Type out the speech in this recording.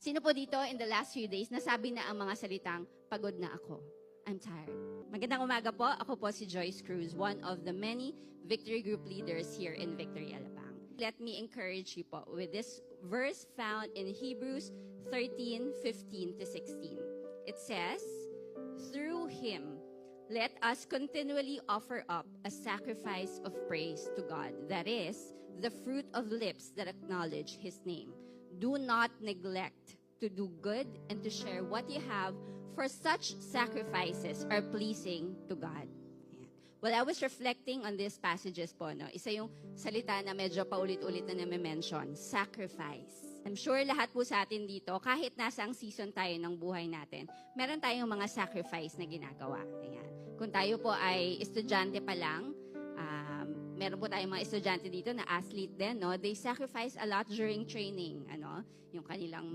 Sino po dito in the last few days nasabi na ang mga salitang, pagod na ako, I'm tired? Magandang umaga po. Ako po si Joyce Cruz, one of the many Victory Group leaders here in Victory Alabang. Let me encourage you po with this verse found in Hebrews 13:15 to 16. It says, through Him, let us continually offer up a sacrifice of praise to God, that is, the fruit of lips that acknowledge His name. Do not neglect to do good and to share what you have, for such sacrifices are pleasing to God. Ayan. Well, I was reflecting on these passages po, no? Isa yung salita na medyo paulit-ulit na name-mention, sacrifice. I'm sure lahat po sa atin dito, kahit nasa ang season tayo ng buhay natin, meron tayong mga sacrifice na ginagawa. Ayan. Kung tayo po ay estudyante pa lang, meron po tayong mga estudyante dito na athlete din, no? They sacrifice a lot during training, yung kanilang